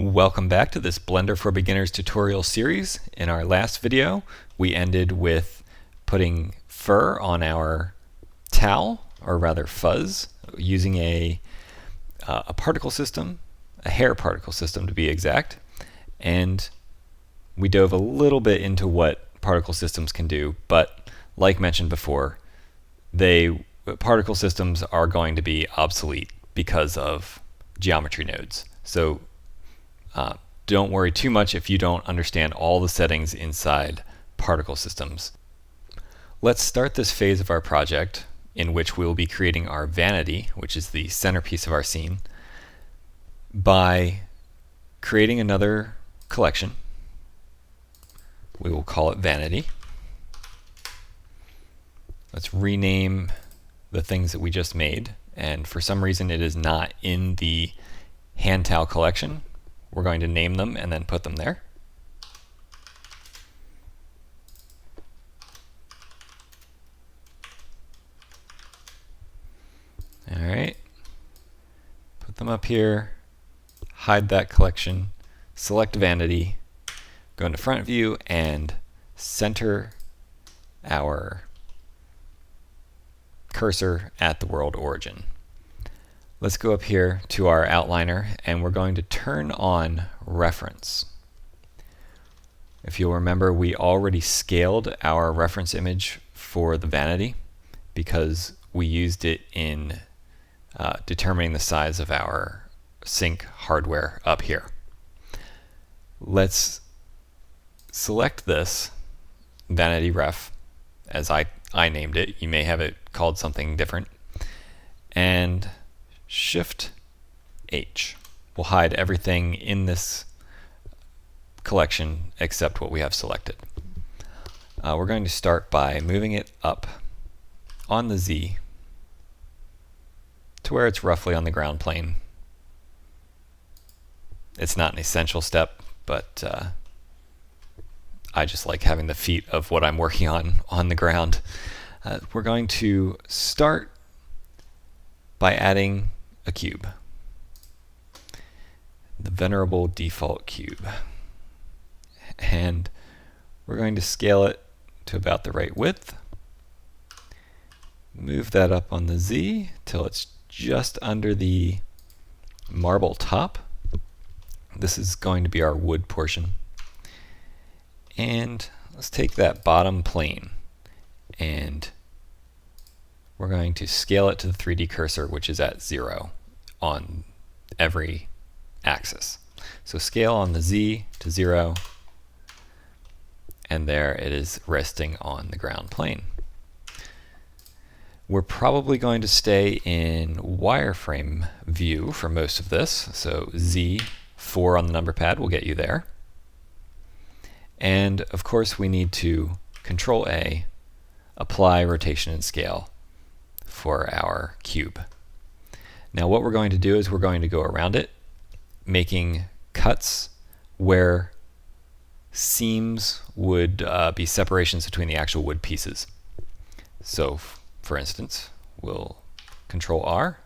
Welcome back to this Blender for Beginners tutorial series. In our last video, we ended with putting fur on our towel, or rather fuzz, using a particle system, a hair particle system to be exact. And we dove a little bit into what particle systems can do, but like mentioned before, particle systems are going to be obsolete because of geometry nodes. So don't worry too much if you don't understand all the settings inside particle systems. Let's start this phase of our project, in which we will be creating our vanity, which is the centerpiece of our scene, by creating another collection. We will call it vanity. Let's rename the things that we just made, and for some reason it is not in the hand towel collection. We're going to name them and then put them there. All right, put them up here, hide that collection, select vanity, go into front view and center our cursor at the world origin. Let's go up here to our outliner and we're going to turn on reference. If you'll remember, we already scaled our reference image for the vanity because we used it in determining the size of our sync hardware up here. Let's select this vanity ref as I named it. You may have it called something different. And Shift H will hide everything in this collection except what we have selected. We're going to start by moving it up on the Z to where it's roughly on the ground plane. It's not an essential step, but I just like having the feet of what I'm working on the ground. We're going to start by adding a cube, the venerable default cube, and we're going to scale it to about the right width. Move that up on the Z till it's just under the marble top. This is going to be our wood portion. And let's take that bottom plane and we're going to scale it to the 3D cursor, which is at 0 on every axis. So scale on the Z to 0, and there it is resting on the ground plane. We're probably going to stay in wireframe view for most of this, so Z4 on the number pad will get you there. And of course we need to Control A, apply rotation and scale for our cube. Now what we're going to do is we're going to go around it, making cuts where seams would be separations between the actual wood pieces. So for instance, we'll Control R,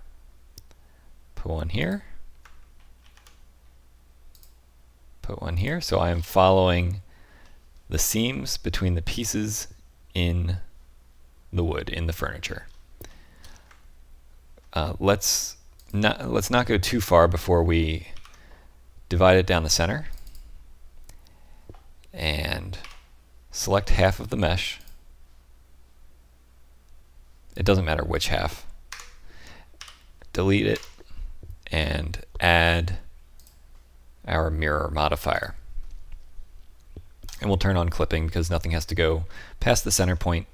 put one here, put one here. So I am following the seams between the pieces in the wood, in the furniture. Let's not go too far before we divide it down the center and select half of the mesh. It doesn't matter which half. Delete it and add our mirror modifier. And we'll turn on clipping because nothing has to go past the center point.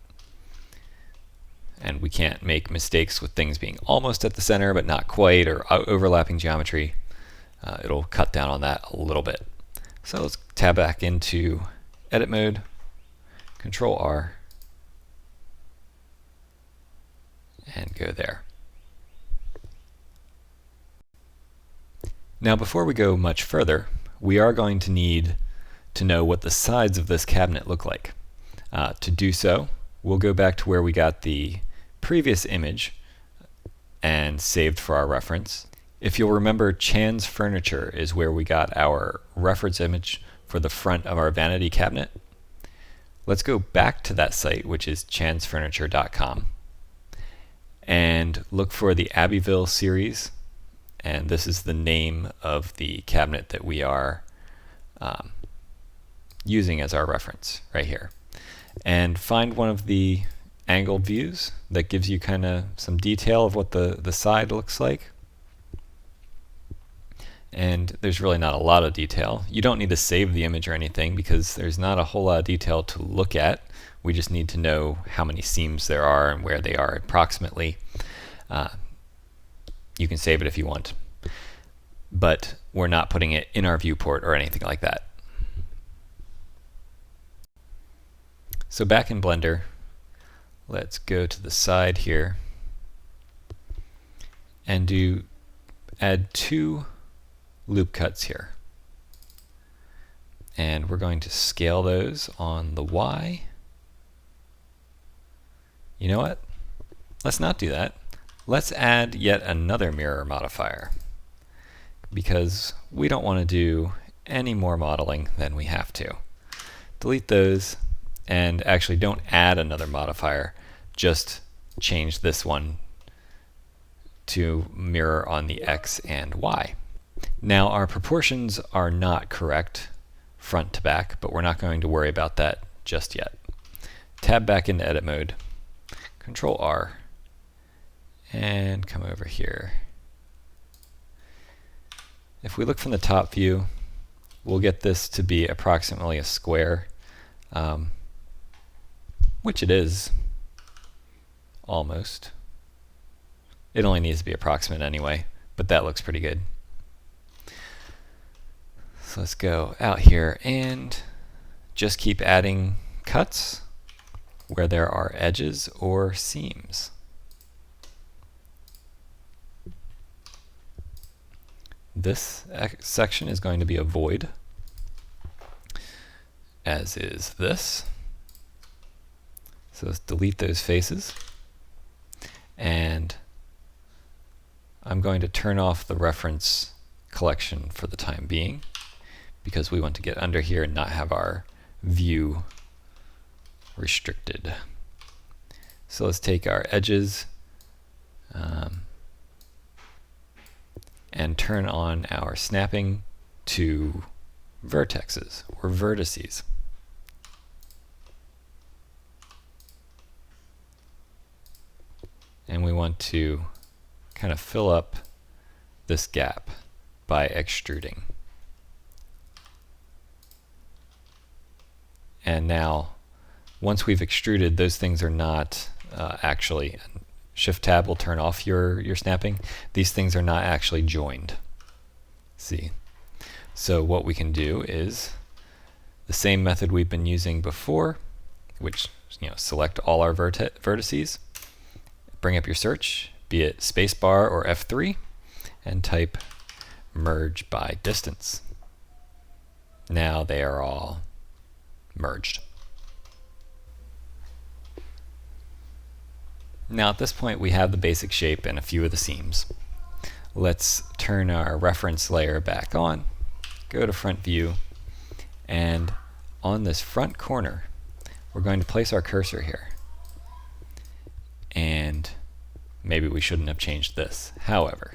And we can't make mistakes with things being almost at the center but not quite, or overlapping geometry. It'll cut down on that a little bit. So let's tab back into edit mode, Control R, and go there. Now before we go much further, we are going to need to know what the sides of this cabinet look like. To do so, we'll go back to where we got the previous image and saved for our reference. If you'll remember, Chan's Furniture is where we got our reference image for the front of our vanity cabinet. Let's go back to that site, which is chansfurniture.com, and look for the Abbeville series. And this is the name of the cabinet that we are using as our reference right here. And find one of the angled views that gives you kind of some detail of what the side looks like. And there's really not a lot of detail. You don't need to save the image or anything because there's not a whole lot of detail to look at. We just need to know how many seams there are and where they are approximately. You can save it if you want, but we're not putting it in our viewport or anything like that. So back in Blender, let's go to the side here and add 2 loop cuts here. And we're going to scale those on the Y. You know what? Let's not do that. Let's add yet another mirror modifier because we don't want to do any more modeling than we have to. Delete those and actually don't add another modifier, just change this one to mirror on the X and Y. Now our proportions are not correct front to back, but we're not going to worry about that just yet. Tab back into edit mode, Control R, and come over here. If we look from the top view, we'll get this to be approximately a square, which it is, almost. It only needs to be approximate anyway, but that looks pretty good. So let's go out here and just keep adding cuts where there are edges or seams. This section is going to be a void, as is this. So let's delete those faces. And I'm going to turn off the reference collection for the time being because we want to get under here and not have our view restricted. So let's take our edges and turn on our snapping to vertexes or vertices. And we want to kind of fill up this gap by extruding. And now, once we've extruded, those things are not actually, Shift Tab will turn off your snapping. These things are not actually joined. See? So what we can do is the same method we've been using before, which, select all our vertices, bring up your search, be it spacebar or F3, and type merge by distance. Now they are all merged. Now at this point we have the basic shape and a few of the seams. Let's turn our reference layer back on, go to front view, and on this front corner we're going to place our cursor here. And maybe we shouldn't have changed this. However,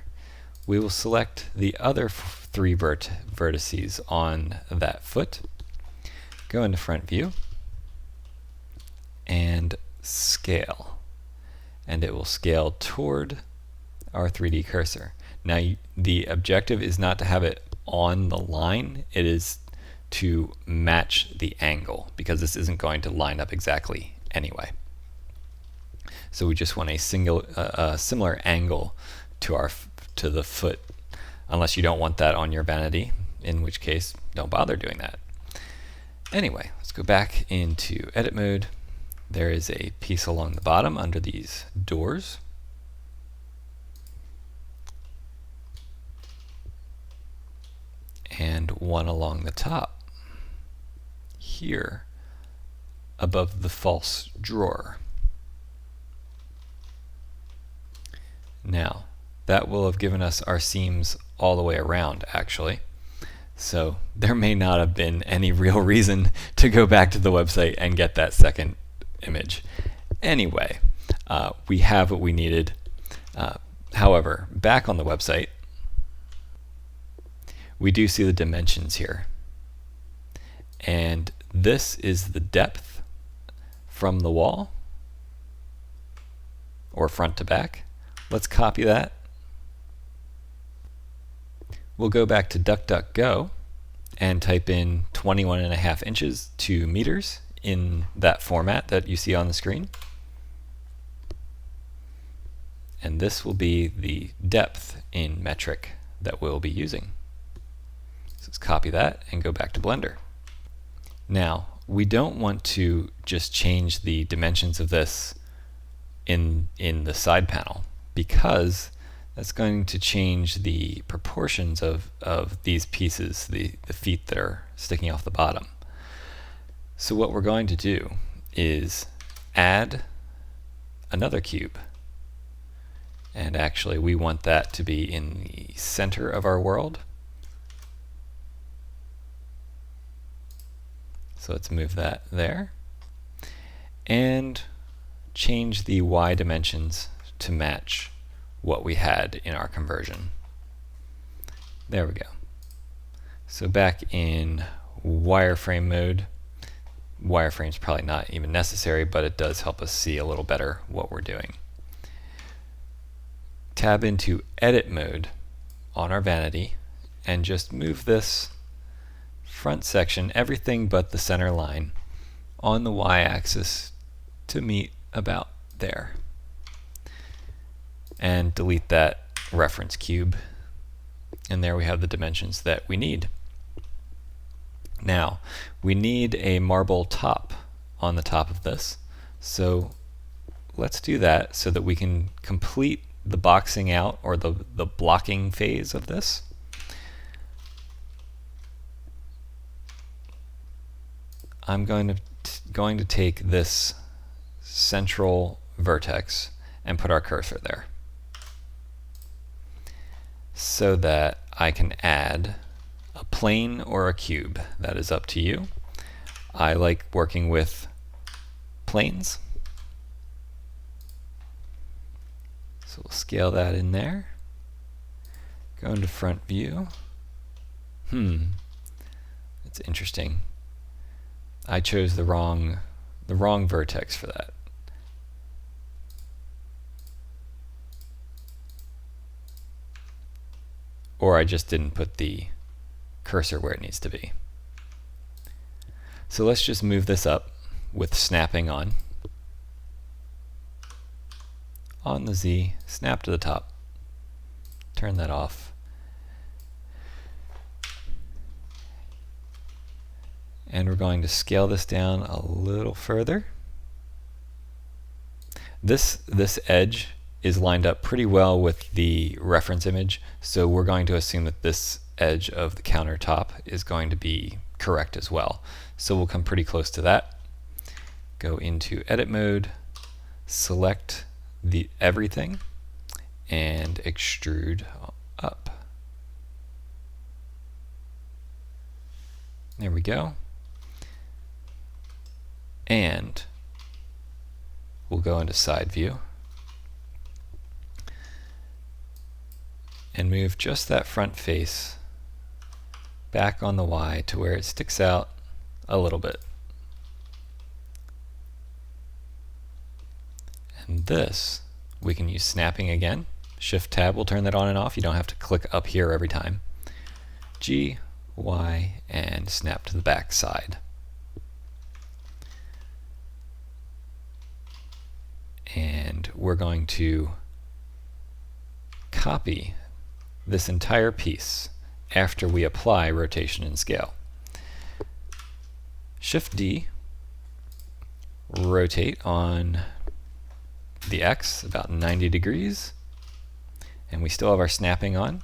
we will select the other 3 vertices on that foot, go into front view, and scale. And it will scale toward our 3D cursor. Now the objective is not to have it on the line, it is to match the angle, because this isn't going to line up exactly anyway. So we just want a similar angle to the foot, unless you don't want that on your vanity, in which case don't bother doing that. Anyway, let's go back into edit mode. There is a piece along the bottom under these doors. And one along the top here above the false drawer. Now, that will have given us our seams all the way around, actually. So there may not have been any real reason to go back to the website and get that second image. Anyway, we have what we needed. However, back on the website, we do see the dimensions here. And this is the depth from the wall, or front to back. Let's copy that. We'll go back to DuckDuckGo and type in 21.5 inches to meters in that format that you see on the screen. And this will be the depth in metric that we'll be using. So let's copy that and go back to Blender. Now, we don't want to just change the dimensions of this in the side panel, because that's going to change the proportions of these pieces, the feet that are sticking off the bottom. So what we're going to do is add another cube. And actually, we want that to be in the center of our world. So let's move that there. And change the Y dimensions to match what we had in our conversion. There we go. So back in wireframe mode, wireframe is probably not even necessary, but it does help us see a little better what we're doing. Tab into edit mode on our vanity and just move this front section, everything but the center line, on the y-axis to meet about there. And delete that reference cube. And there we have the dimensions that we need. Now, we need a marble top on the top of this. So let's do that so that we can complete the boxing out, or the blocking phase of this. I'm going to take this central vertex and put our cursor there, so that I can add a plane or a cube. That is up to you. I like working with planes. So we'll scale that in there. Go into front view. That's interesting. I chose the wrong vertex for that. Or I just didn't put the cursor where it needs to be. So let's just move this up with snapping on the Z, snap to the top, turn that off, and we're going to scale this down a little further. This edge is lined up pretty well with the reference image, so we're going to assume that this edge of the countertop is going to be correct as well. So we'll come pretty close to that. Go into edit mode, select the everything, and extrude up. There we go. And we'll go into side view and move just that front face back on the Y to where it sticks out a little bit. And this, we can use snapping again. Shift tab will turn that on and off. You don't have to click up here every time. G, Y, and snap to the back side. And we're going to copy this entire piece after we apply rotation and scale. Shift D, rotate on the X about 90 degrees, and we still have our snapping on.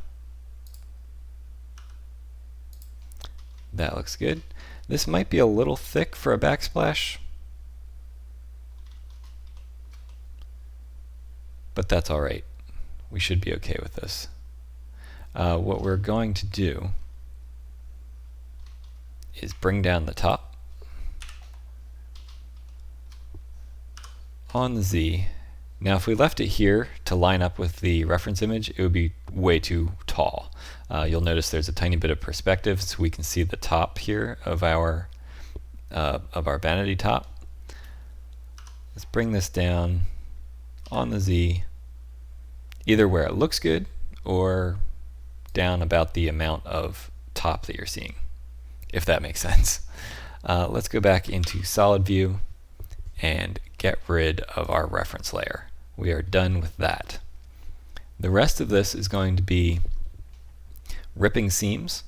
That looks good. This might be a little thick for a backsplash, but that's all right. we should be okay with this. What we're going to do is bring down the top on the Z. Now if we left it here to line up with the reference image, it would be way too tall. You'll notice there's a tiny bit of perspective, so we can see the top here of our vanity top. Let's bring this down on the Z, either where it looks good or down about the amount of top that you're seeing, if that makes sense. Let's go back into solid view and get rid of our reference layer. We are done with that. The rest of this is going to be ripping seams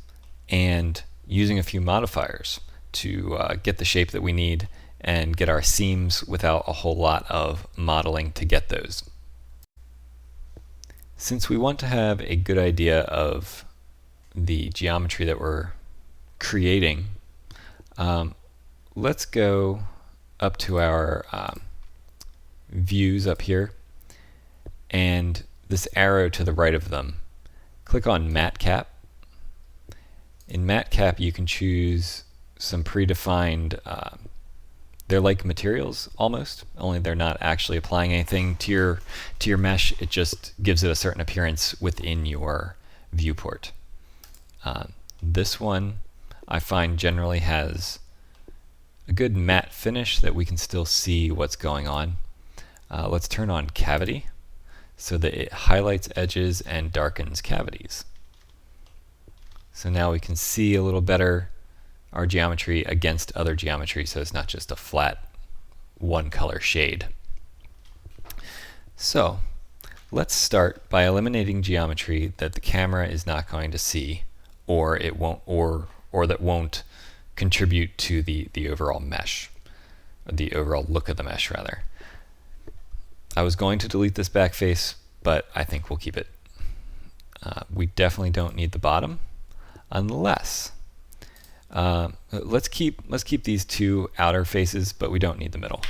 and using a few modifiers to get the shape that we need and get our seams without a whole lot of modeling to get those. Since we want to have a good idea of the geometry that we're creating, let's go up to our views up here, and this arrow to the right of them, click on Matte Cap. In Matte Cap you can choose some predefined, they're like materials almost, only they're not actually applying anything to your mesh. It just gives it a certain appearance within your viewport. This one I find generally has a good matte finish that we can still see what's going on. Let's turn on cavity so that it highlights edges and darkens cavities. So now we can see a little better our geometry against other geometry, so it's not just a flat one color shade. So let's start by eliminating geometry that the camera is not going to see, or it won't, or that won't contribute to the overall mesh, or the overall look of the mesh rather. I was going to delete this back face, but I think we'll keep it. We definitely don't need the bottom, unless let's keep these two outer faces, but we don't need the middle.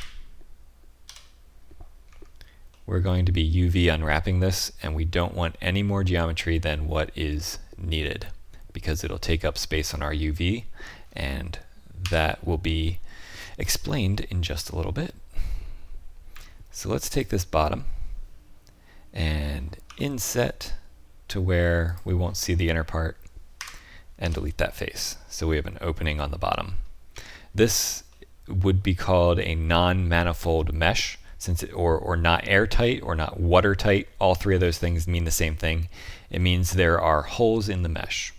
We're going to be UV unwrapping this, and we don't want any more geometry than what is needed, because it'll take up space on our UV, and that will be explained in just a little bit. So let's take this bottom and inset to where we won't see the inner part, and delete that face. So we have an opening on the bottom. This would be called a non-manifold mesh, since it, or not airtight or not watertight. All three of those things mean the same thing. It means there are holes in the mesh.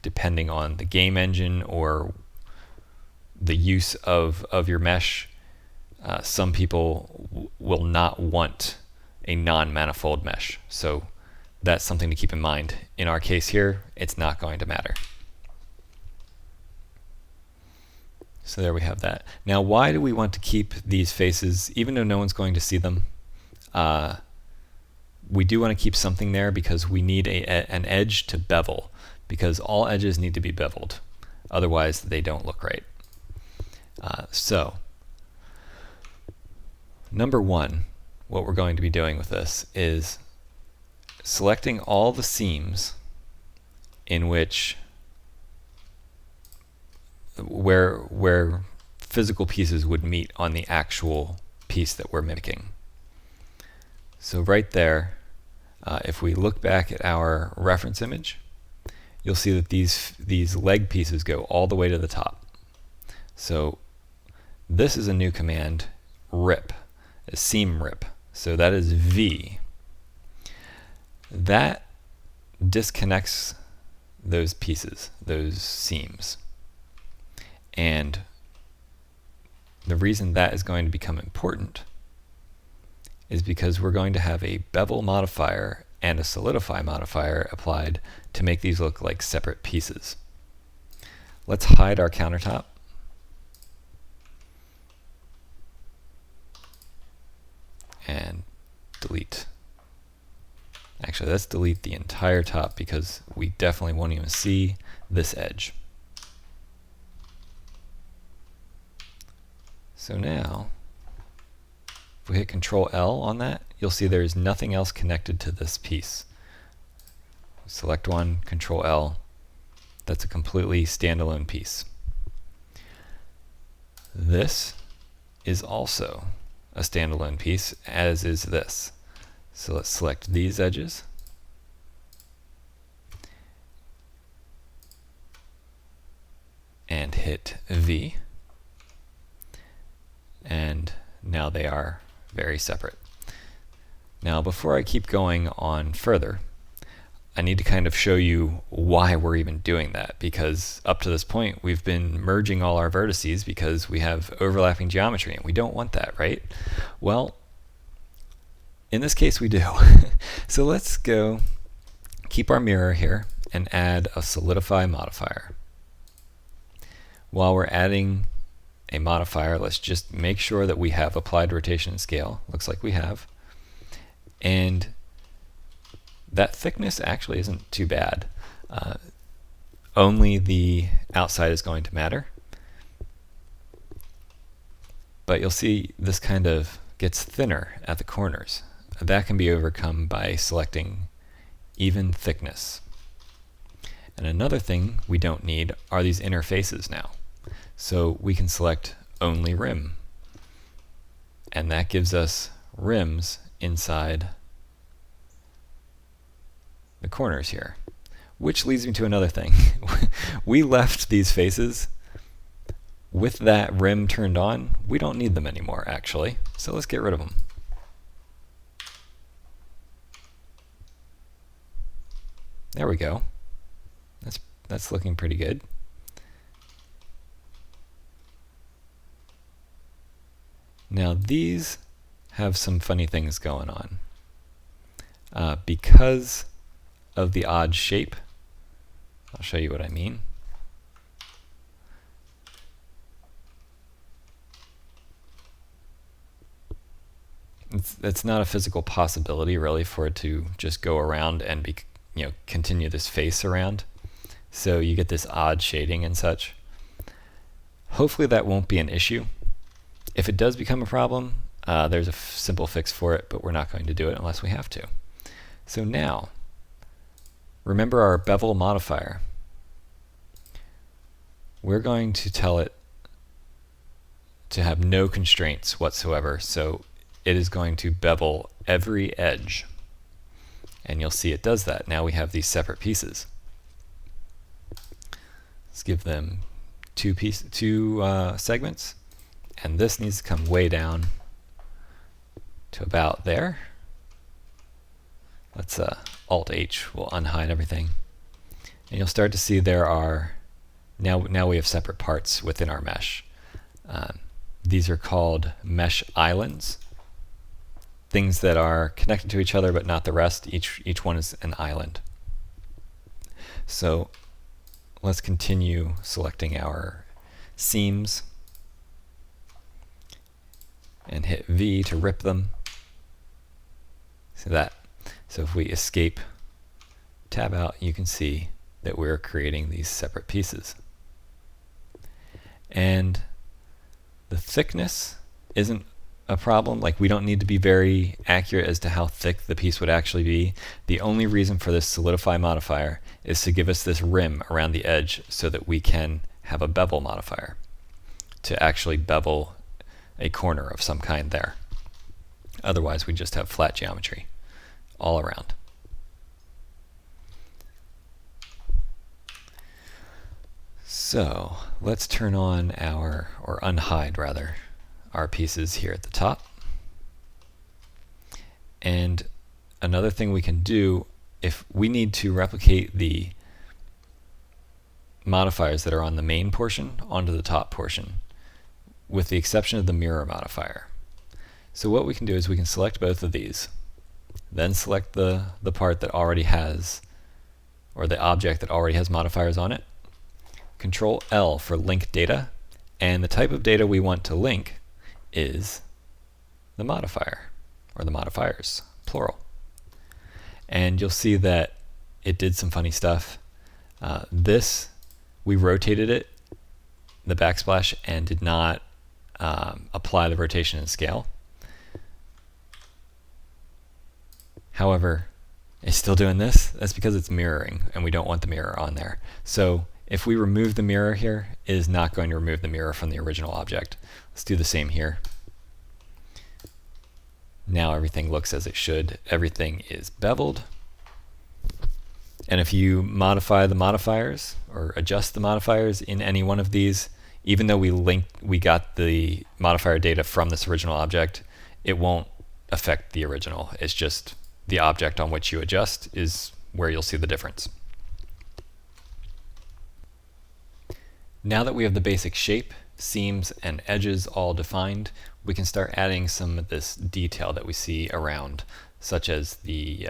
Depending on the game engine or the use of your mesh, some people will not want a non-manifold mesh. So that's something to keep in mind. In our case here, it's not going to matter. So there we have that. Now, why do we want to keep these faces, even though no one's going to see them? We do want to keep something there because we need an edge to bevel, because all edges need to be beveled. Otherwise, they don't look right. So, number one, what we're going to be doing with this is selecting all the seams in which where physical pieces would meet on the actual piece that we're mimicking. So right there, if we look back at our reference image, you'll see that these leg pieces go all the way to the top. So this is a new command, rip, a seam rip. So that is V. That disconnects those pieces, those seams. And the reason that is going to become important is because we're going to have a bevel modifier and a solidify modifier applied to make these look like separate pieces. Let's hide our countertop. And delete. Actually, let's delete the entire top because we definitely won't even see this edge. So now, If we hit Control L on that, you'll see there's nothing else connected to this piece. Select one, Control L. That's a completely standalone piece. This is also a standalone piece, as is this. So let's select these edges. And hit V. And now they are very separate. Now, before I keep going on further, I need to kind of show you why we're even doing that, because up to this point we've been merging all our vertices because we have overlapping geometry and we don't want that, right? Well, in this case we do. So let's go keep our mirror here and add a solidify modifier. While we're adding a modifier, let's just make sure that we have applied rotation and scale. Looks like we have. And that thickness actually isn't too bad. Only the outside is going to matter. But you'll see this kind of gets thinner at the corners. That can be overcome by selecting even thickness. And another thing we don't need are these inner faces now. So we can select only rim. And that gives us rims inside the corners here. Which leads me to another thing. We left these faces with that rim turned on. We don't need them anymore, actually. So let's get rid of them. There we go. That's looking pretty good. Now these have some funny things going on. Because of the odd shape, I'll show you what I mean. It's not a physical possibility really for it to just go around and be, continue this face around. So you get this odd shading and such. Hopefully that won't be an issue. If it does become a problem, there's a simple fix for it, but we're not going to do it unless we have to. So now, remember our bevel modifier. We're going to tell it to have no constraints whatsoever, so it is going to bevel every edge. And you'll see it does that. Now we have these separate pieces. Let's give them two segments, and this needs to come way down to about there. Let's Alt-H will unhide everything. And you'll start to see there are, now we have separate parts within our mesh. These are called mesh islands. Things that are connected to each other but not the rest. Each one is an island. So let's continue selecting our seams and hit V to rip them. See that? So if we escape, tab out, you can see that we're creating these separate pieces. And the thickness isn't a problem. Like, we don't need to be very accurate as to how thick the piece would actually be. The only reason for this solidify modifier is to give us this rim around the edge so that we can have a bevel modifier to actually bevel a corner of some kind there. Otherwise we just have flat geometry all around. So let's turn on our, or unhide rather, our pieces here at the top. And another thing we can do, if we need to replicate the modifiers that are on the main portion onto the top portion, with the exception of the mirror modifier. So what we can do is we can select both of these, then select the part that already has, or the object that already has modifiers on it. Control L for link data, and the type of data we want to link is the modifier, or the modifiers, plural. And you'll see that it did some funny stuff. This, we rotated it, the backsplash, and did not apply the rotation and scale. However, it's still doing this. That's because it's mirroring, and we don't want the mirror on there. So if we remove the mirror here, it is not going to remove the mirror from the original object. Let's do the same here. Now everything looks as it should. Everything is beveled. And if you modify the modifiers or adjust the modifiers in any one of these, even though we got the modifier data from this original object, it won't affect the original. It's just the object on which you adjust is where you'll see the difference. Now that we have the basic shape, seams, and edges all defined, we can start adding some of this detail that we see around, such as the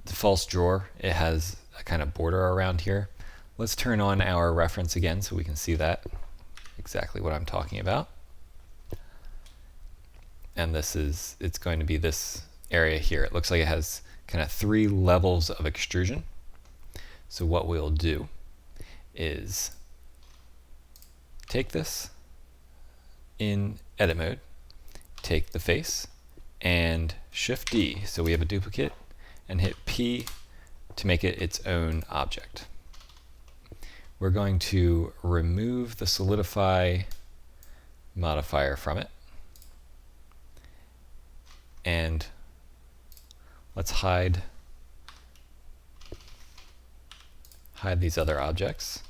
false drawer. It has a kind of border around here. Let's turn on our reference again so we can see that, exactly what I'm talking about. And it's going to be this area here. It looks like it has kind of 3 levels of extrusion. So what we'll do is take this in edit mode, take the face, and Shift D, so we have a duplicate, and hit P to make it its own object. We're going to remove the solidify modifier from it, and let's hide these other objects.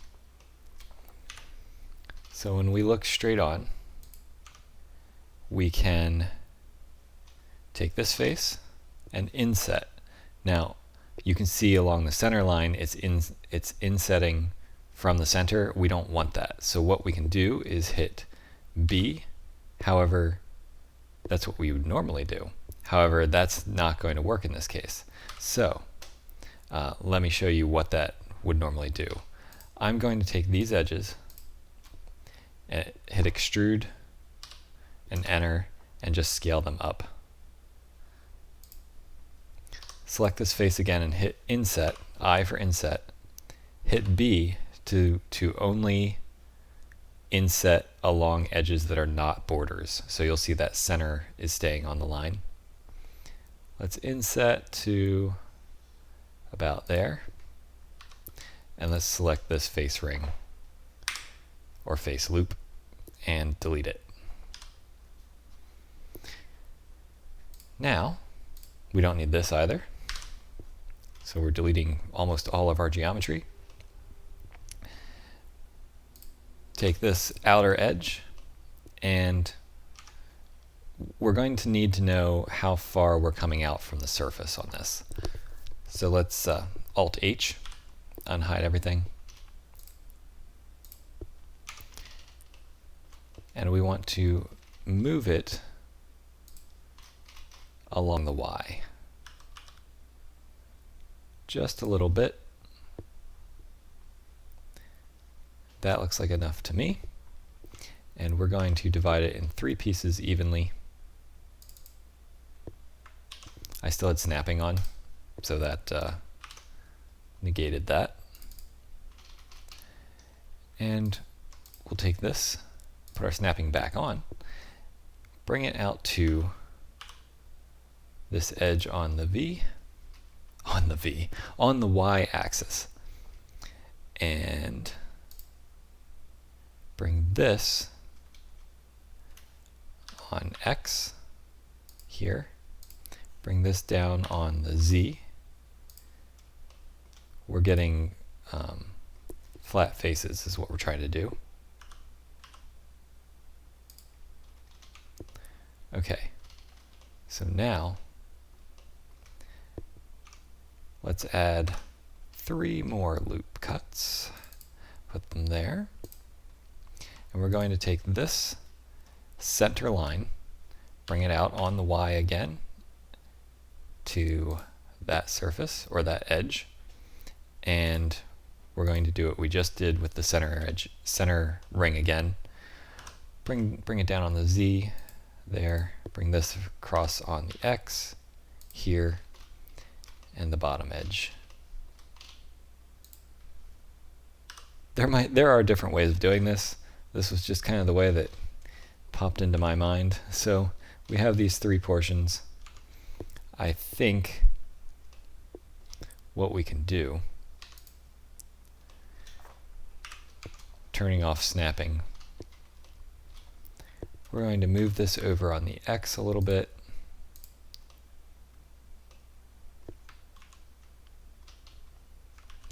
So when we look straight on, we can take this face and inset. Now you can see along the center line it's insetting from the center. We don't want that. So what we can do is hit B. However, that's what we would normally do. However, that's not going to work in this case. So let me show you what that would normally do. I'm going to take these edges and hit extrude and enter and just scale them up. Select this face again and hit inset, I for inset, hit B to only inset along edges that are not borders. So you'll see that center is staying on the line. Let's inset to about there. And let's select this face ring or face loop and delete it. Now, we don't need this either. So we're deleting almost all of our geometry. Take this outer edge, and we're going to need to know how far we're coming out from the surface on this. So let's Alt H, unhide everything. And we want to move it along the Y. Just a little bit. That looks like enough to me. And we're going to divide it in 3 pieces evenly. I still had snapping on, so that negated that. And we'll take this, put our snapping back on, bring it out to this edge on the Y axis, and bring this on X here, bring this down on the Z. We're getting flat faces is what we're trying to do. Okay, so now let's add 3 more loop cuts, put them there, and we're going to take this center line, bring it out on the Y again to that surface or that edge, and we're going to do what we just did with the center ring again. Bring it down on the Z there, bring this across on the X here, and the bottom edge. There are different ways of doing this. This was just kind of the way that popped into my mind. So we have these 3 portions. I think what we can do, turning off snapping, we're going to move this over on the X a little bit.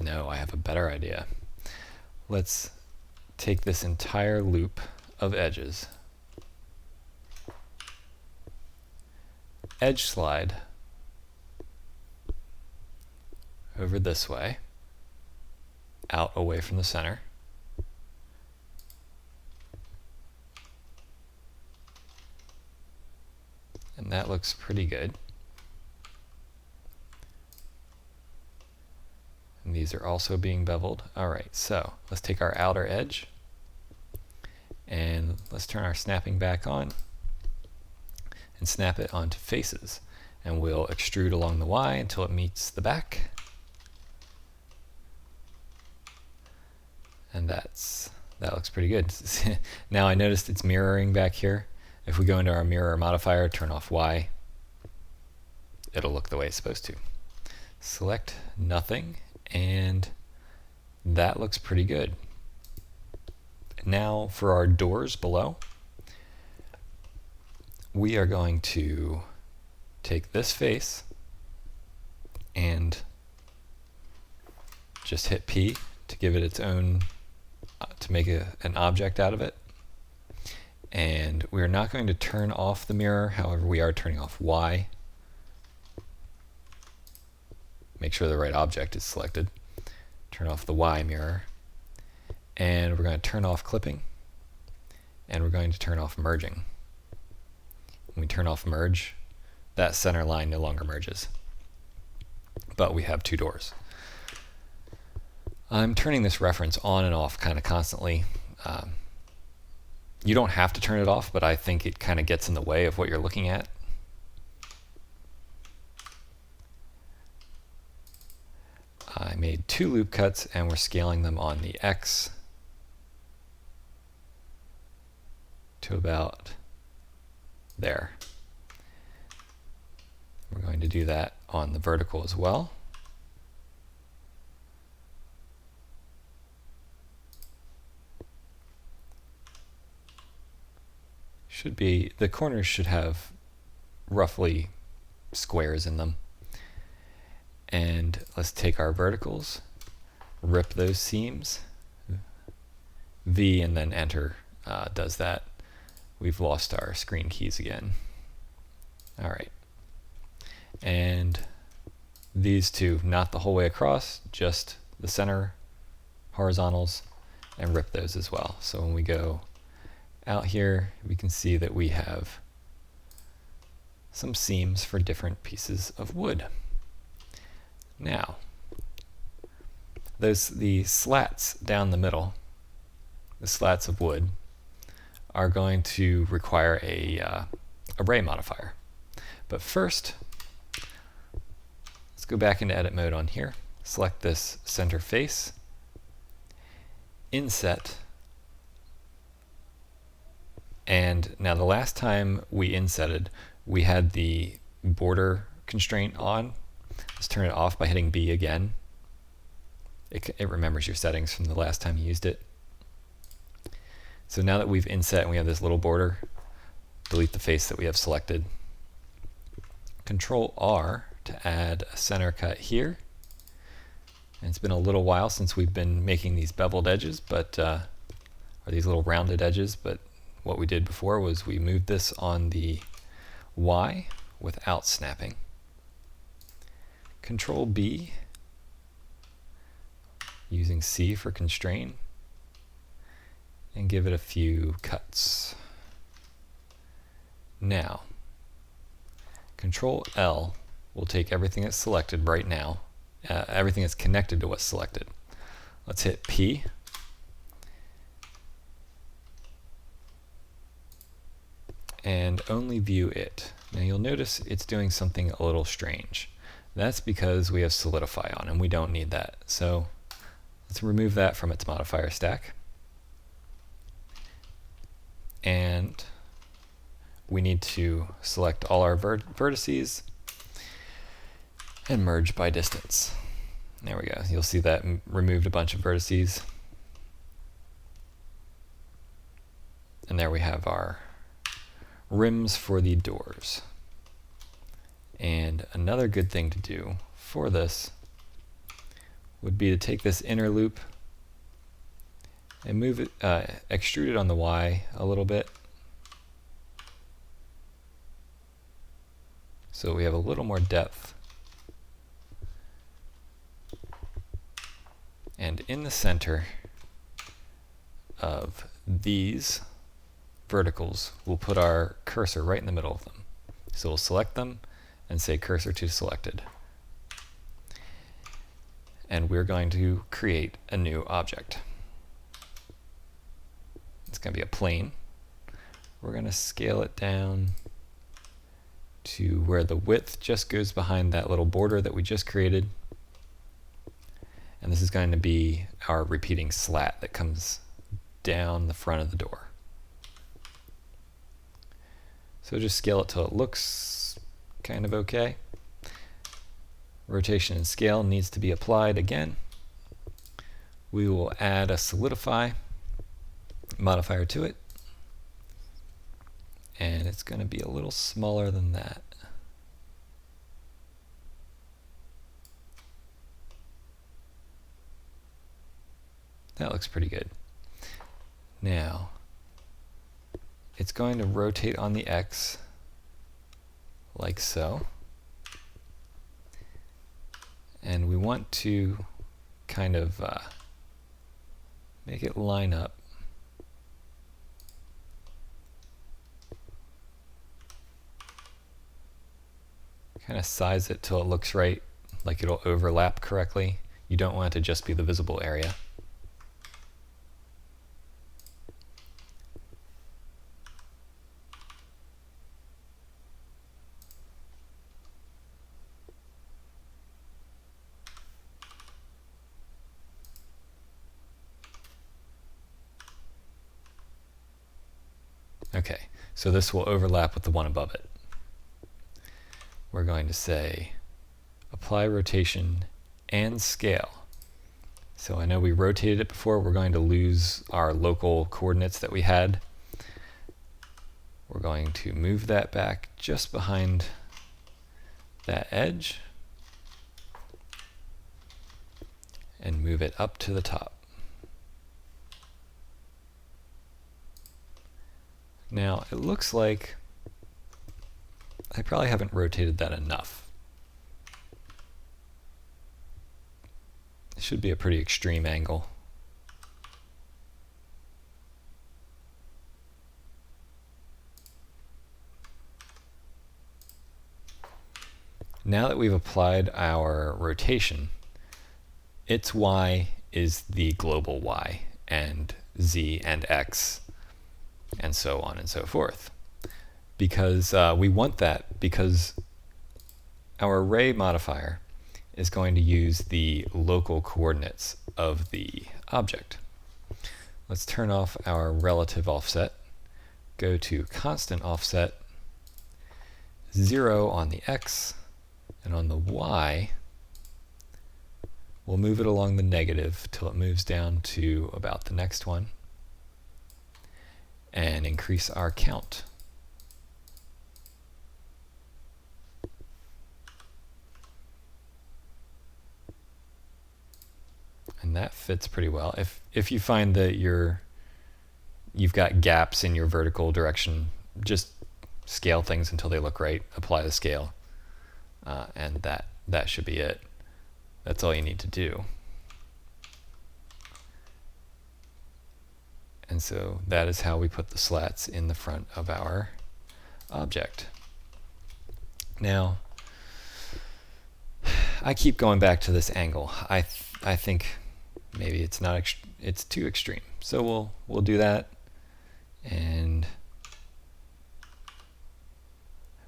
No, I have a better idea. Let's take this entire loop of edges, edge slide over this way, out away from the center. And that looks pretty good. And these are also being beveled. Alright, so let's take our outer edge and let's turn our snapping back on and snap it onto faces. And we'll extrude along the Y until it meets the back. And that looks pretty good. Now I noticed it's mirroring back here. If we go into our mirror modifier, turn off Y, it'll look the way it's supposed to. Select nothing, and that looks pretty good. Now for our doors below, we are going to take this face and just hit P to give it its own, to make an object out of it. And we're not going to turn off the mirror, however we are turning off Y. Make sure the right object is selected. Turn off the Y mirror. And we're going to turn off clipping. And we're going to turn off merging. When we turn off merge, that center line no longer merges. But we have two doors. I'm turning this reference on and off kind of constantly. You don't have to turn it off, but I think it kind of gets in the way of what you're looking at. I made two loop cuts and we're scaling them on the X to about there. We're going to do that on the vertical as well. Should be, the corners should have roughly squares in them. And let's take our verticals, rip those seams, V and then enter does that. We've lost our screen keys again. All right. And these two, not the whole way across, just the center horizontals, and rip those as well. So when we go out here, we can see that we have some seams for different pieces of wood. Now, the slats down the middle, the slats of wood, are going to require a array modifier. But first, let's go back into edit mode on here, select this center face, inset. And now the last time we insetted, we had the border constraint on. Let's turn it off by hitting B again. It remembers your settings from the last time you used it. So now that we've inset and we have this little border, delete the face that we have selected. Control R to add a center cut here. And it's been a little while since we've been making these beveled edges, but or these little rounded edges, but what we did before was we moved this on the Y without snapping. Control B, using C for constrain, and give it a few cuts. Now, Control L will take everything that's selected right now, everything that's connected to what's selected. Let's hit P. And only view it. Now you'll notice it's doing something a little strange. That's because we have solidify on and we don't need that. So let's remove that from its modifier stack. And we need to select all our vertices and merge by distance. There we go. You'll see that removed a bunch of vertices. And there we have our rims for the doors. And another good thing to do for this would be to take this inner loop and move it, extrude it on the Y a little bit. So we have a little more depth. And in the center of these verticals, we'll put our cursor right in the middle of them. So we'll select them and say cursor to selected. And we're going to create a new object. It's going to be a plane. We're going to scale it down to where the width just goes behind that little border that we just created. And this is going to be our repeating slat that comes down the front of the door. So just scale it till it looks kind of okay. Rotation and scale needs to be applied again. We will add a solidify modifier to it. And it's going to be a little smaller than that. That looks pretty good. Now, it's going to rotate on the X like so. And we want to kind of make it line up. Kind of size it till it looks right, like it'll overlap correctly. You don't want it to just be the visible area. Okay, so this will overlap with the one above it. We're going to say apply rotation and scale. So I know we rotated it before. We're going to lose our local coordinates that we had. We're going to move that back just behind that edge and move it up to the top. Now it looks like I probably haven't rotated that enough. It should be a pretty extreme angle. Now that we've applied our rotation, its Y is the global Y, and Z and X, and so on and so forth. Because we want that, because our array modifier is going to use the local coordinates of the object. Let's turn off our relative offset, go to constant offset, 0 on the X, and on the Y, we'll move it along the negative till it moves down to about the next one, and increase our count. And that fits pretty well. If you find that you've got gaps in your vertical direction, just scale things until they look right, apply the scale, and that should be it. That's all you need to do. And so that is how we put the slats in the front of our object. Now, I keep going back to this angle. I think maybe it's too extreme. So we'll do that. And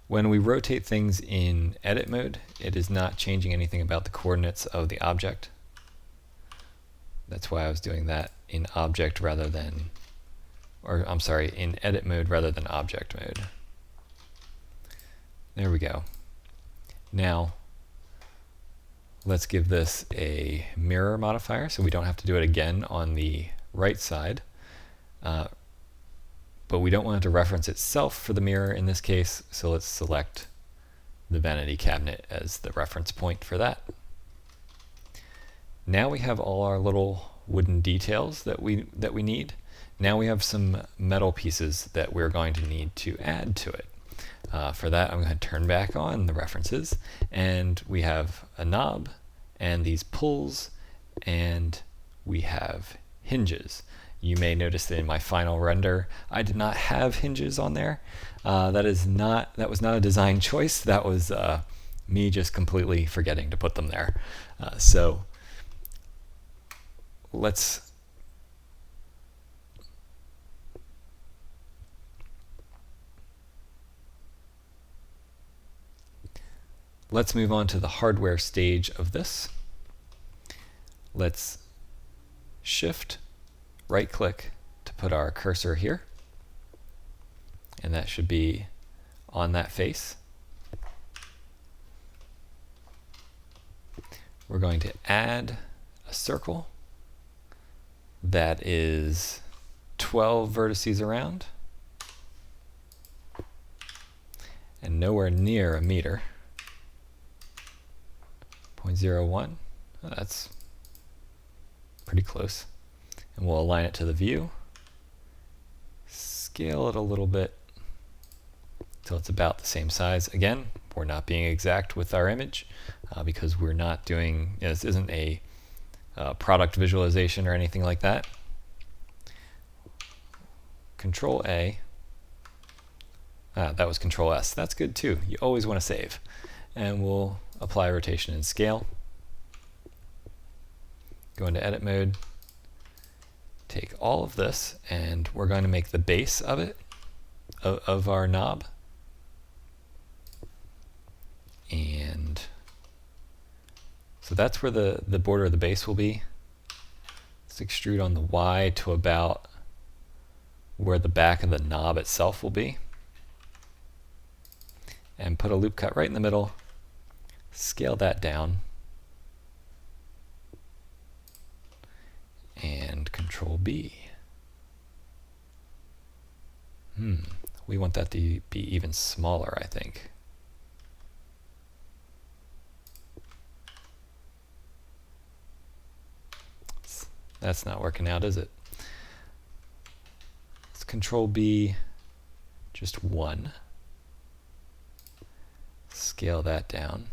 when we rotate things in edit mode, it is not changing anything about the coordinates of the object. That's why I was doing that in object rather than, or I'm sorry, in edit mode rather than object mode. There we go. Now, Let's give this a mirror modifier so we don't have to do it again on the right side. But we don't want it to reference itself for the mirror in this case, so let's select the vanity cabinet as the reference point for that. Now we have all our little wooden details that we need. Now we have some metal pieces that we're going to need to add to it. For that, I'm going to turn back on the references, and we have a knob and these pulls, and we have hinges. You may notice that in my final render, I did not have hinges on there. That was not a design choice. That was me just completely forgetting to put them there. So let's move on to the hardware stage of this. Let's shift right click to put our cursor here, and that should be on that face. We're going to add a circle that is 12 vertices around and nowhere near a meter. 0.01. That's pretty close. And we'll align it to the view. Scale it a little bit till it's about the same size. Again, we're not being exact with our image because we're not doing, this isn't a product visualization or anything like that. Control A. That was Control S. That's good too. You always want to save. And we'll apply rotation and scale. Go into edit mode. Take all of this, and we're going to make the base of it, of our knob. And so that's where the border of the base will be. Let's extrude on the Y to about where the back of the knob itself will be. And put a loop cut right in the middle. Scale that down. And Control B. We want that to be even smaller, I think. That's not working out, is it? Let's Control B, just 1. Scale that down.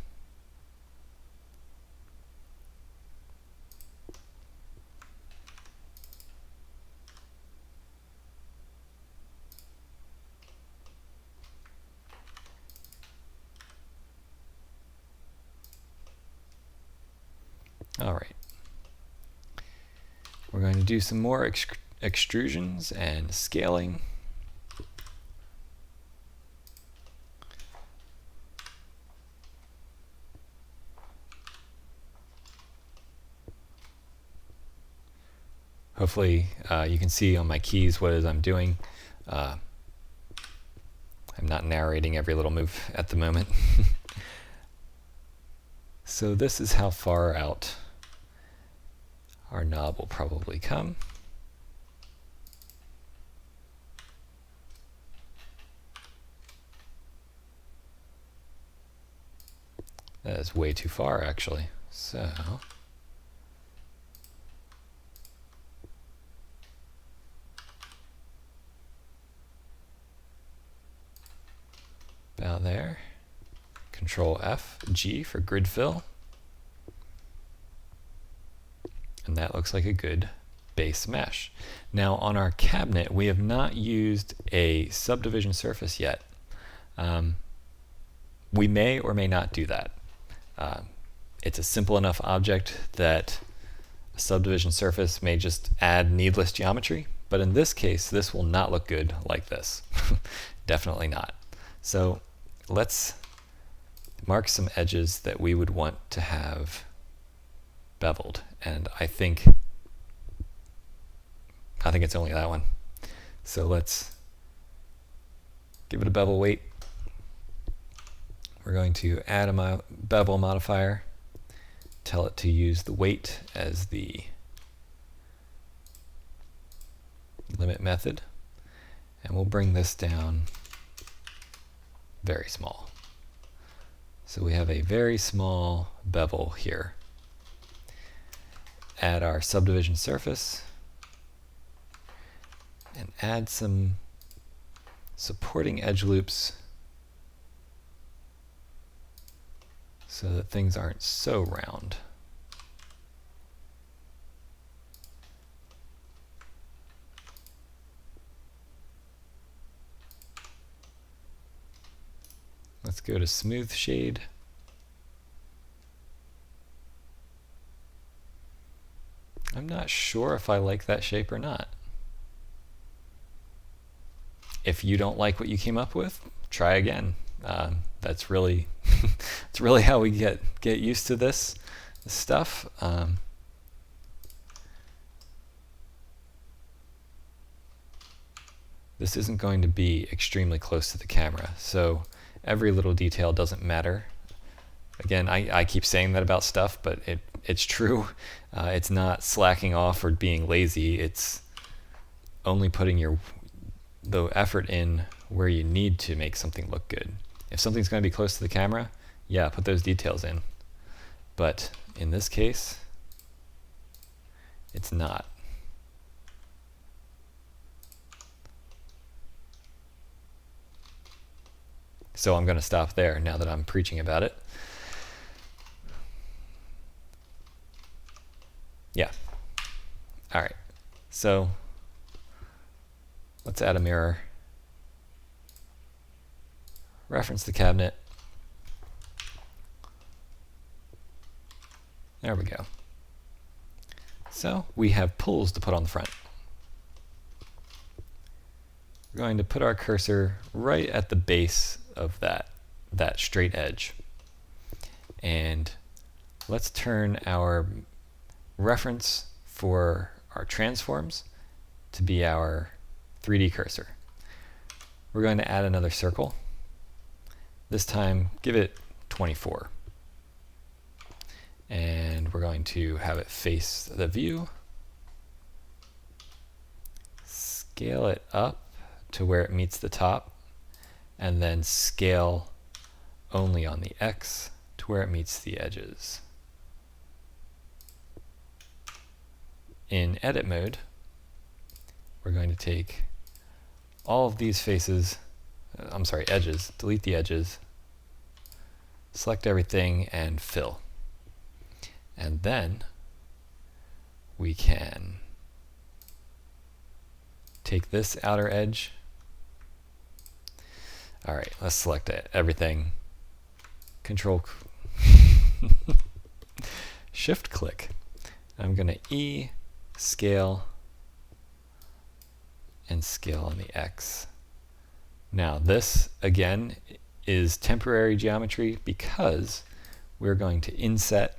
All right. We're going to do some more extrusions and scaling. Hopefully you can see on my keys what it is I'm doing. I'm not narrating every little move at the moment. So this is how far out our knob will probably come. That is way too far, actually. So about there. Control F, G for grid fill. And that looks like a good base mesh. Now on our cabinet, we have not used a subdivision surface yet. We may or may not do that. It's a simple enough object that a subdivision surface may just add needless geometry, but in this case, this will not look good like this. Definitely not. So let's mark some edges that we would want to have beveled, and I think it's only that one. So let's give it a bevel weight. We're going to add a bevel modifier, tell it to use the weight as the limit method, and we'll bring this down very small. So we have a very small bevel here. Add our subdivision surface and add some supporting edge loops so that things aren't so round. Let's go to smooth shade. I'm not sure if I like that shape or not. If you don't like what you came up with, try again. That's really it's really how we get used to this stuff. This isn't going to be extremely close to the camera, so every little detail doesn't matter. Again, I keep saying that about stuff, but it's true. It's not slacking off or being lazy. It's only putting the effort in where you need to make something look good. If something's going to be close to the camera, yeah, put those details in. But in this case, it's not. So I'm going to stop there now that I'm preaching about it. Yeah. All right. So let's add a mirror. Reference the cabinet. There we go. So we have pulls to put on the front. We're going to put our cursor right at the base of that straight edge. And let's turn our reference for our transforms to be our 3D cursor. We're going to add another circle. This time, give it 24. And we're going to have it face the view. Scale it up to where it meets the top, and then scale only on the X to where it meets the edges. In edit mode, we're going to take all of these faces, edges, delete the edges, select everything, and fill. And then we can take this outer edge. All right, let's select everything. Control Shift click. I'm going to E, scale, and scale on the X. Now this, again, is temporary geometry because we're going to inset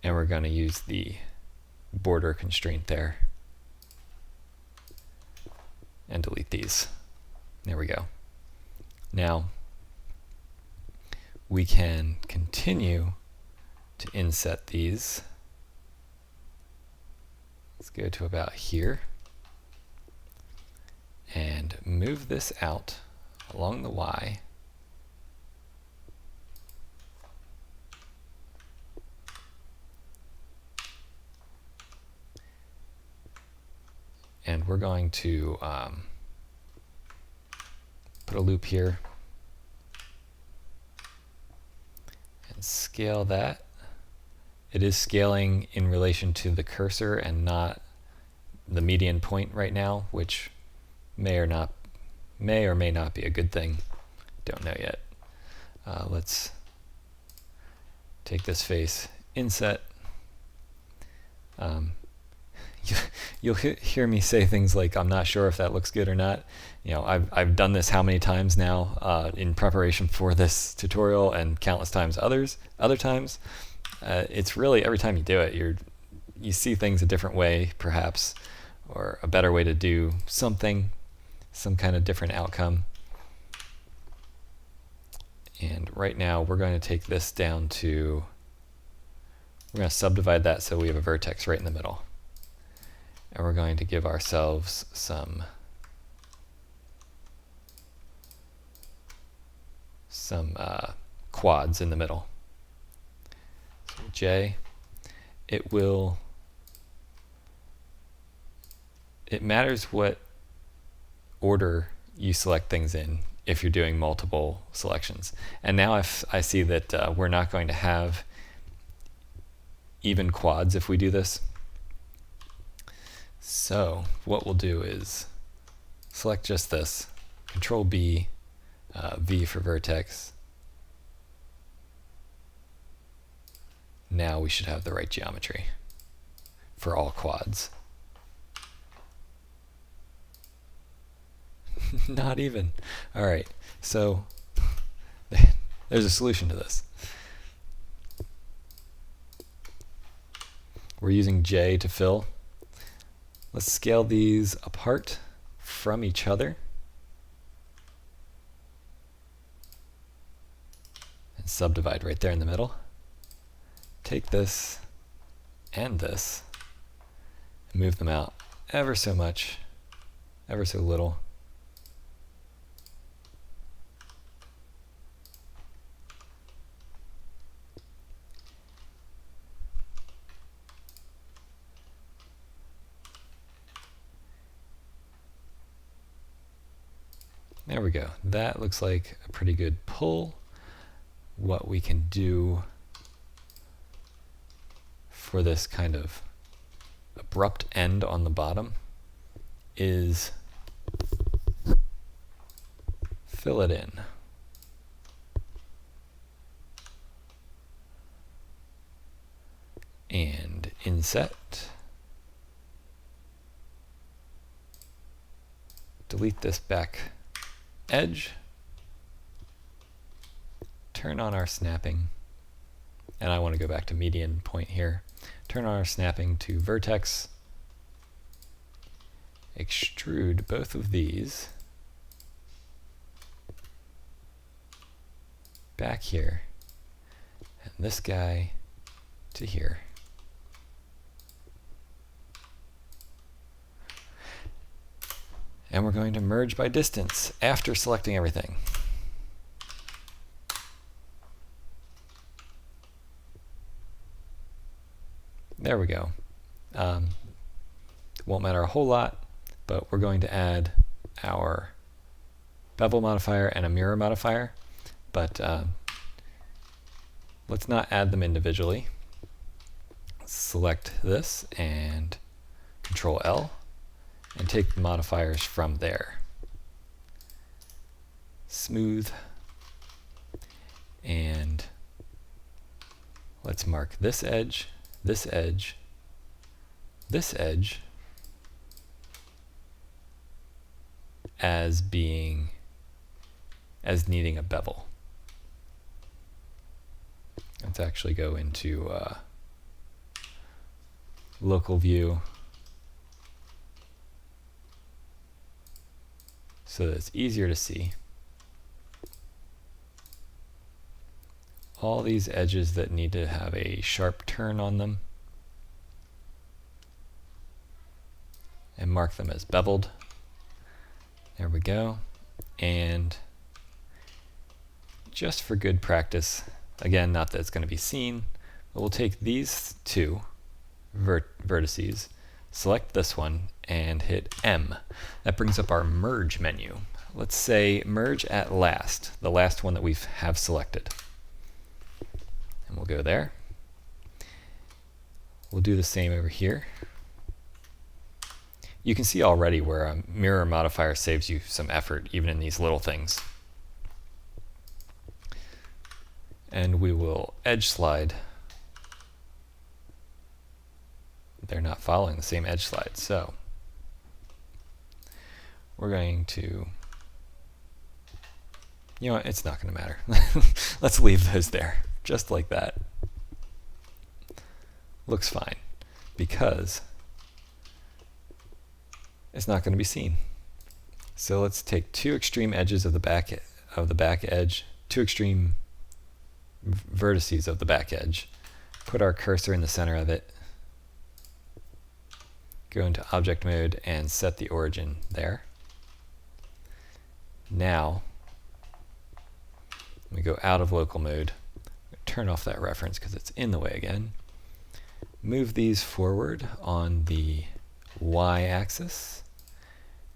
and we're going to use the border constraint there and delete these. There we go. Now we can continue to inset these. Let's go to about here and move this out along the Y. And we're going to put a loop here and scale that. It is scaling in relation to the cursor and not the median point right now, which may or may not be a good thing. Don't know yet. Let's take this face, inset. You'll hear me say things like, I'm not sure if that looks good or not. You know, I've done this how many times now in preparation for this tutorial, and countless times other times. It's really every time you do it, you see things a different way, perhaps, or a better way to do something, some kind of different outcome. And right now we're going to take this down to We're going to subdivide that so we have a vertex right in the middle. And we're going to give ourselves some quads in the middle. So J, it matters what order you select things in if you're doing multiple selections. And now if I see that we're not going to have even quads if we do this. So what we'll do is select just this, Control B, V for vertex. Now we should have the right geometry for all quads. Not even. All right, so there's a solution to this. We're using J to fill. Let's scale these apart from each other. And subdivide right there in the middle. Take this and this, and move them out ever so much, ever so little. There we go. That looks like a pretty good pull. What we can do for this kind of abrupt end on the bottom is fill it in. And inset. Delete this back edge. Turn on our snapping. And I want to go back to median point here. Turn on our snapping to vertex. Extrude both of these back here. And this guy to here. And we're going to merge by distance after selecting everything. There we go. Won't matter a whole lot, but we're going to add our bevel modifier and a mirror modifier. But let's not add them individually. Select this and Control L. And take the modifiers from there. Smooth. And let's mark this edge, this edge, this edge as needing a bevel. Let's actually go into local view so that it's easier to see. All these edges that need to have a sharp turn on them, and mark them as beveled. There we go. And just for good practice, again, not that it's going to be seen, but we'll take these two vertices, select this one, and hit M. That brings up our merge menu. Let's say merge at last, the last one that we have selected. And we'll go there. We'll do the same over here. You can see already where a mirror modifier saves you some effort, even in these little things. And we will edge slide. They're not following the same edge slide, so we're going to, you know what, it's not going to matter. Let's leave those there, just like that. Looks fine, because it's not going to be seen. So let's take two extreme edges of the back edge, two extreme vertices of the back edge, put our cursor in the center of it, go into object mode and set the origin there. Now, we go out of local mode, turn off that reference because it's in the way again. Move these forward on the y-axis,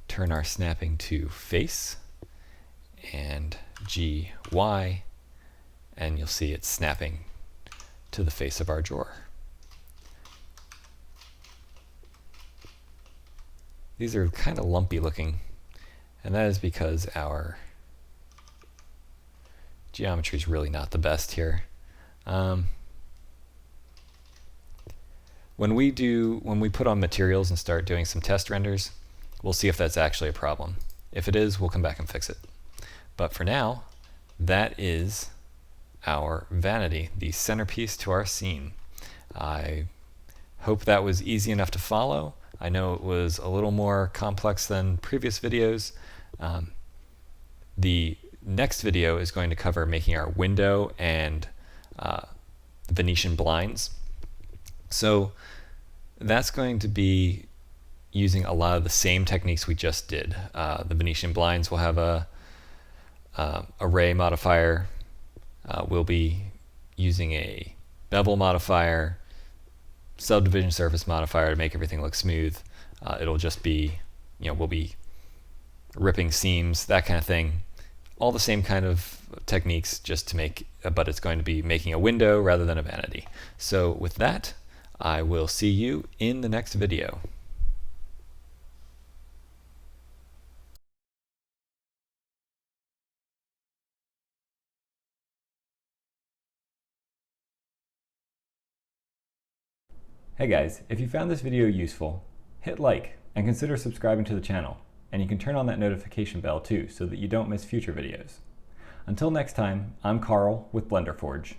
turn our snapping to face, and GY, and you'll see it's snapping to the face of our drawer. These are kind of lumpy looking, and that is because our geometry is really not the best here. When we put on materials and start doing some test renders, we'll see if that's actually a problem. If it is, we'll come back and fix it. But for now, that is our vanity, the centerpiece to our scene. I hope that was easy enough to follow. I know it was a little more complex than previous videos. The next video is going to cover making our window and Venetian blinds. So that's going to be using a lot of the same techniques we just did. The Venetian blinds will have a array modifier. We'll be using a bevel modifier, subdivision surface modifier to make everything look smooth. It'll just be, we'll be ripping seams, that kind of thing. All the same kind of techniques, just to make, but it's going to be making a window rather than a vanity. So with that, I will see you in the next video. Hey guys, if you found this video useful, hit like and consider subscribing to the channel. And you can turn on that notification bell too so that you don't miss future videos. Until next time, I'm Carl with Blender Forge.